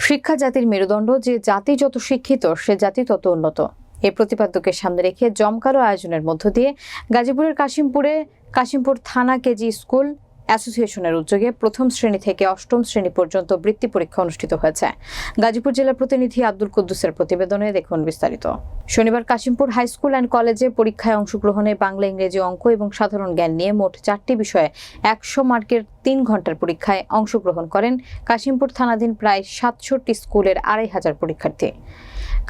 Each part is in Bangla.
শিক্ষা জাতির মেরুদণ্ড, যে জাতি যত শিক্ষিত সে জাতি তত উন্নত। এই প্রতিপাদ্যকে সামনে রেখে জমকালো আয়োজনের মধ্য দিয়ে গাজীপুরের কাশিমপুর থানা কেজি স্কুল অ্যাসোসিয়েশনের উদ্যোগে প্রথম শ্রেণী থেকে অষ্টম শ্রেণী পর্যন্ত বৃত্তি পরীক্ষা অনুষ্ঠিত হয়েছে। গাজীপুর জেলার প্রতিনিধি আব্দুল কুদ্দুসের প্রতিবেদনে দেখুন বিস্তারিত। শনিবার কাশিমপুর হাই স্কুল অ্যান্ড কলেজে পরীক্ষায় অংশগ্রহণে বাংলা, ইংরেজি, অঙ্ক এবং সাধারণ জ্ঞান নিয়ে মোট 4টি বিষয়ে 100 মার্কের 3 ঘন্টার পরীক্ষায় অংশগ্রহণ করেন কাশিমপুর থানাধীন প্রায় 67টি স্কুলের 2500 পরীক্ষার্থী।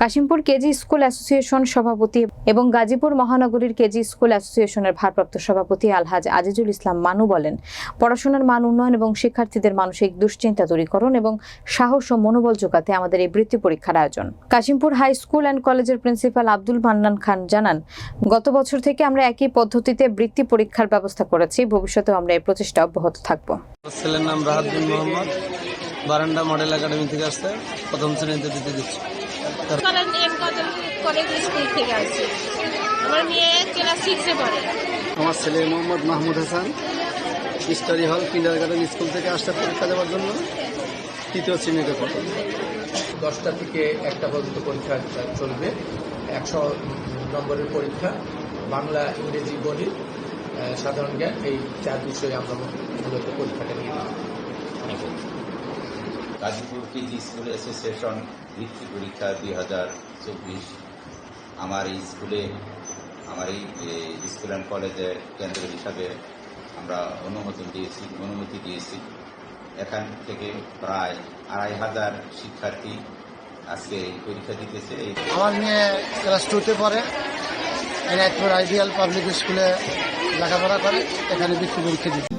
কাশিমপুর কেজি স্কুল অ্যাসোসিয়েশন সভাপতি এবং গাজীপুর মহানগরীর কেজি স্কুল অ্যাসোসিয়েশনের ভারপ্রাপ্ত সভাপতি আলহাজ আজিজুল ইসলাম মানু বলেন, পড়াশোনার মান উন্নয়ন এবং শিক্ষার্থীদের মানসিক দুশ্চিন্তা দূরীকরণ এবং সাহস ও মনোবল যোগাতে আমাদের এই বৃত্তি পরীক্ষার আয়োজন। কাশিমপুর হাই স্কুল অ্যান্ড কলেজের প্রিন্সিপাল আব্দুল মান্নান খান জানান, গত বছর থেকে আমরা একই পদ্ধতিতে বৃত্তি পরীক্ষার ব্যবস্থা করেছি। ভবিষ্যতেও আমরা এই প্রচেষ্টা অব্যাহত থাকব। ছেলের নাম Rahatul Mohammad, veranda model academy থেকে আসছে, প্রথম শ্রেণীতে দিতে দিচ্ছি। আমার ছেলে মোহাম্মদ মাহমুদ হাসান, স্টাডি হল কিন্ডারগার্টেন স্কুল থেকে আসছে পরীক্ষা দেওয়ার জন্য, 3য় শ্রেণীতে পড়ে। 10টা থেকে 1টা পর্যন্ত পরীক্ষা চলবে। 100 নম্বরের পরীক্ষা, বাংলা, ইংরেজি, গণিত, সাধারণ জ্ঞান, এই 4 বিষয়ে আমরা মূলত পরীক্ষাটা নিয়ে দিই। গাজীপুর কেজি স্কুল অ্যাসোসিয়েশন বৃত্তি পরীক্ষা 2024 আমার এই স্কুল অ্যান্ড কলেজের কেন্দ্র হিসাবে আমরা অনুমতি দিয়েছি। এখান থেকে প্রায় 2500 শিক্ষার্থী আজকে পরীক্ষা দিতেছে। আমার মেয়ে ক্লাস 2তে পড়ে, এনায়তপুর আইডিয়াল পাবলিক স্কুলে লেখাপড়া করে, এখানে বৃত্তি পরীক্ষা দিচ্ছে।